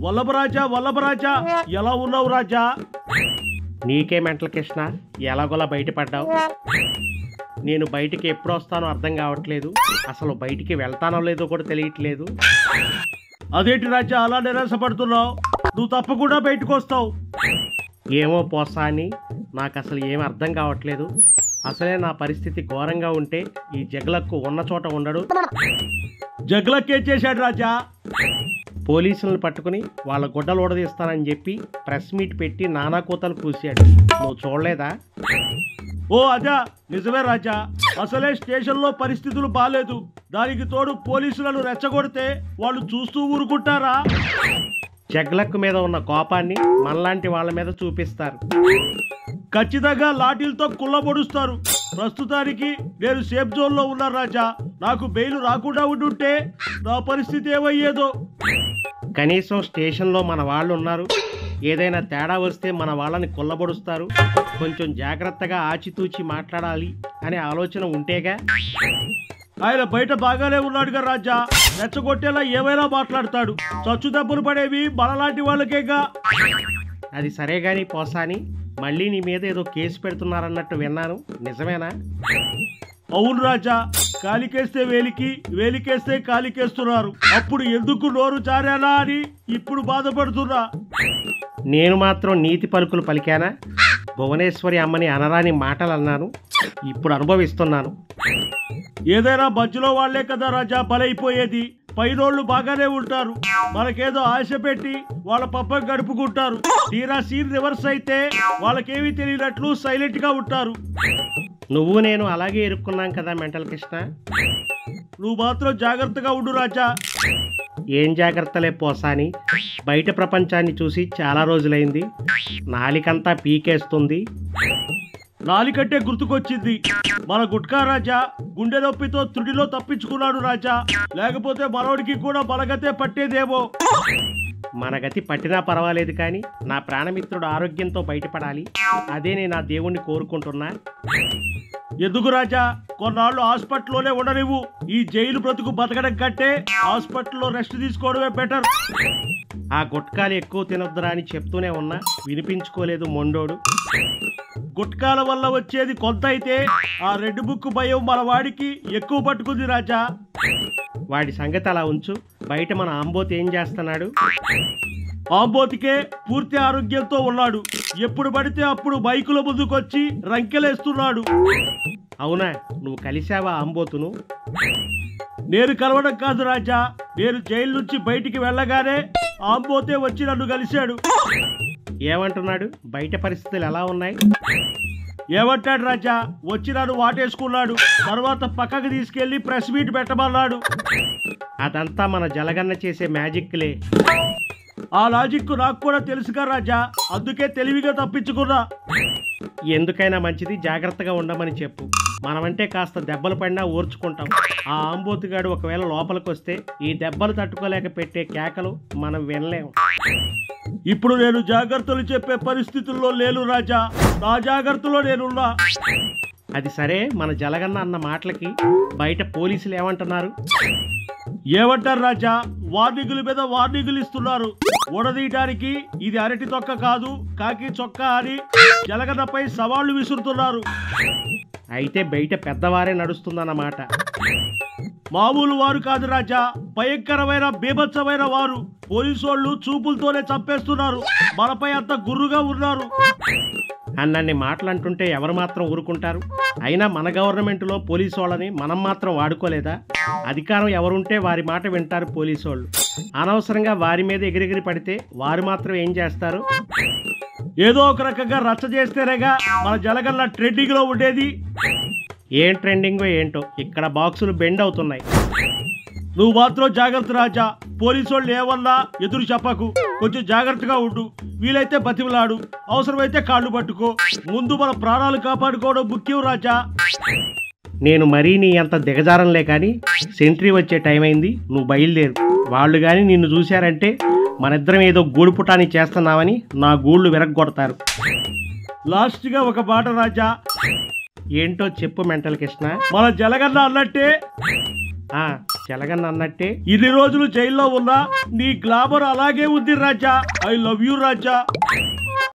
వల్లభరాజా ఎలా ఉన్నావు రాజా? నీకే మెంటల్ కృష్ణ, ఎలాగోలా బయటపడ్డావు. నేను బయటికి ఎప్పుడు వస్తానో అర్థం కావట్లేదు, అసలు బయటికి వెళ్తానో లేదో కూడా తెలియట్లేదు. అదేంటి రాజా అలా నిరాశపడుతున్నావు? నువ్వు తప్పకుండా బయటకు వస్తావు. ఏమో పోసా అని నాకు అసలు ఏమి అర్థం కావట్లేదు. అసలే నా పరిస్థితి ఘోరంగా ఉంటే ఈ జగలక్కు ఉన్న చోట ఉండడు. జగలక్ ఏం చేశాడు రాజా? పోలీసులను పట్టుకుని వాళ్ళ గుడ్డలు ఊడదీస్తానని చెప్పి ప్రెస్ మీట్ పెట్టి నానా కూతలు కూసాడు. నువ్వు చూడలేదా? ఓ అదా నిజమే రాజా, అసలే స్టేషన్లో పరిస్థితులు బాలేదు. దానికి తోడు పోలీసులను రెచ్చగొడితే వాళ్ళు చూస్తూ ఊరుకుంటారా? జగ్లక్ మీద ఉన్న కోపాన్ని మనలాంటి వాళ్ళ మీద చూపిస్తారు. ఖచ్చితంగా లాఠీలతో కుళ్ళబొడుస్తారు. ప్రస్తుతానికి నేను సేఫ్ జోన్లో ఉన్నా రాజా. నాకు బెయిల్ రాకుండా ఉండుంటే నా పరిస్థితి ఏమయ్యేదో. కనీసం స్టేషన్లో మన వాళ్ళు ఉన్నారు, ఏదైనా తేడా వస్తే మన వాళ్ళని కొల్లబొడుస్తారు. కొంచెం జాగ్రత్తగా ఆచితూచి మాట్లాడాలి అనే ఆలోచన ఉంటేగా. ఆయన బయట బాగానే ఉన్నాడుగా రాజా, రెచ్చగొట్టేలా ఏమైనా మాట్లాడతాడు. చచ్చు దెబ్బలు పడేవి మనలాంటి వాళ్ళకేగా. అది సరే గాని పోసాని, మళ్ళీ నీ మీద ఏదో కేసు పెడుతున్నారన్నట్టు విన్నాను, నిజమేనా? అవును రాజా, కాలికేస్తే వేలికి, వేలికేస్తే కాలికేస్తున్నారు. అప్పుడు ఎందుకు నోరు జారానా అని ఇప్పుడు బాధపడుతున్నా. నేను మాత్రం నీతి పలుకులు పలికానా? భువనేశ్వరి అమ్మని అనరాని మాటలు అన్నాను, ఇప్పుడు అనుభవిస్తున్నాను. ఏదైనా మధ్యలో వాళ్లే కదా రాజా బలైపోయేది. పైనోళ్ళు బాగానే ఉంటారు, మనకేదో ఆశ పెట్టి వాళ్ళ పబ్బం గడుపుకుంటారు. తీరా సీన్ రివర్స్ అయితే వాళ్ళకేమీ తెలియనట్లు సైలెంట్ గా ఉంటారు. నువ్వు నేను అలాగే ఇరుక్కున్నాం కదా మెంటల్ కృష్ణ. నువ్వు మాత్రం జాగ్రత్తగా ఉండు రాజా. ఏం జాగ్రత్తలే పోసాని, బయట ప్రపంచాన్ని చూసి చాలా రోజులైంది. నాలికంతా పీకేస్తుంది. నాలికంటే గుర్తుకొచ్చింది, మన గుట్కా రాజా గుండె నొప్పితో త్రుడిలో తప్పించుకున్నాడు రాజా. లేకపోతే మనోడికి కూడా బలగతే పట్టేదేమో. మన గతి పట్టినా పర్వాలేదు కానీ నా ప్రాణమిత్రుడు ఆరోగ్యంతో బయటపడాలి, అదే నేను ఆ దేవుణ్ణి కోరుకుంటున్నా. ఎందుకు రాజా, కొన్నాళ్ళు హాస్పిటల్లోనే ఉండనివ్వు. ఈ జైలు బ్రతుకు బతకడం కంటే హాస్పిటల్లో రెస్ట్ తీసుకోవడమే బెటర్. ఆ గుట్కాలు ఎక్కువ తినొద్దురా అని చెప్తూనే ఉన్నా, వినిపించుకోలేదు మొండోడు. గుట్కాల వల్ల వచ్చేది కొంత అయితే ఆ రెడ్ బుక్ భయం మన వాడికి ఎక్కువ పట్టుకుంది రాజా. వాడి సంగతి అలా ఉంచు, బయట మన ఆంబోత్ ఏం చేస్తున్నాడు? ఆంబోతికే పూర్తి ఆరోగ్యంతో ఉన్నాడు. ఎప్పుడు పడితే అప్పుడు బైకుల ముందుకొచ్చి రంకెలేస్తున్నాడు. అవునా, నువ్వు కలిశావా ఆంబోతును? నేను కలవడం కాదు రాజా, నేను జైలు నుంచి బయటికి వెళ్ళగానే ఆంబోతే వచ్చి నన్ను కలిశాడు. ఏమంటున్నాడు? బయట పరిస్థితులు ఎలా ఉన్నాయి? ఏమంటాడు రాజా, వచ్చి నన్ను వాటేసుకున్నాడు. తర్వాత పక్కకు తీసుకెళ్లి ప్రెస్ మీట్ పెట్టమన్నాడు. అదంతా మన జలగన్న చేసే మ్యాజిక్లే. ఆ లాజిక్ నాకు కూడా తెలుసుగా రాజా, అందుకే తెలివిగా తప్పించుకున్నా. ఎందుకైనా మంచిది జాగ్రత్తగా ఉండమని చెప్పు. మనమంటే కాస్త దెబ్బలు పడినా ఓర్చుకుంటాం. ఆ ఆంబోతుగాడు ఒకవేళ లోపలికి వస్తే ఈ దెబ్బలు తట్టుకోలేక పెట్టే కేకలు మనం వినలేం. ఇప్పుడు నేను జాగ్రత్తలు చెప్పే పరిస్థితుల్లో లేను రాజా, నా జాగ్రత్తలో నేనున్నా. అది సరే, మన జలగన్న అన్న మాటలకి బయట పోలీసులు ఏమంటున్నారు? ఏమంటారు రాజా, వార్నింగుల మీద వార్నింగులు ఇస్తున్నారు. ఊడదీయడానికి ఇది అరటి తొక్క కాదు కాకి చొక్కా అని జలగన్నపై సవాళ్లు విసురుతున్నారు. అయితే బయట పెద్దవారే నడుస్తుందన్నమాట. మామూలు వారు కాదు రాజా, భయంకరమైన బీభత్సమైన వారు. పోలీసోళ్ళు చూపులతోనే చంపేస్తున్నారు. మనపై అంత గుర్రుగా ఉన్నారు. అన్నన్ని మాటలు అంటుంటే ఎవరు మాత్రం ఊరుకుంటారు? అయినా మన గవర్నమెంట్లో పోలీసు వాళ్ళని మనం మాత్రం వాడుకోలేదా? అధికారం ఎవరుంటే వారి మాట వింటారు పోలీసోళ్ళు. అనవసరంగా వారి మీద ఎగిరెగిరి పడితే వారు మాత్రం ఏం చేస్తారు? ఏదో ఒక రకంగా రచ్చ చేస్తేనేగా మన జలగల్ల ట్రెండింగ్ లో ఉండేది. ఏం ట్రెండింగో ఏంటో ఇక్కడ బాక్సులు బెండ్ అవుతున్నాయి. నువ్వు మాత్రం జాగ్రత్త రాజా, పోలీసు వాళ్ళు ఏమన్నా ఎదురు చెప్పకు. కొంచెం జాగ్రత్తగా ఉండు. వీలైతే బతిమలాడు, అవసరమైతే కాళ్ళు పట్టుకో. ముందు మన ప్రాణాలు కాపాడుకోవడం ముఖ్యం రాజా. నేను మరీ నీ అంత దిగజారంలే కానీ సెంట్రీ వచ్చే టైం అయింది, నువ్వు బయలుదేరు. వాళ్ళు కానీ నిన్ను చూశారంటే మనిద్దరం ఏదో గూడు పుటాని చేస్తున్నామని నా గూళ్ళు విరగ్గొడతారు. లాస్ట్గా ఒక మాట రాజా. ఏంటో చెప్పు మెంటల్ కృష్ణ. మన జలగన్న అన్నట్టే ఆ చెలగన్న అన్నట్టే ఇన్ని రోజులు జైల్లో ఉన్నా నీ గ్లామర్ అలాగే ఉంది Raja. I love you Raja.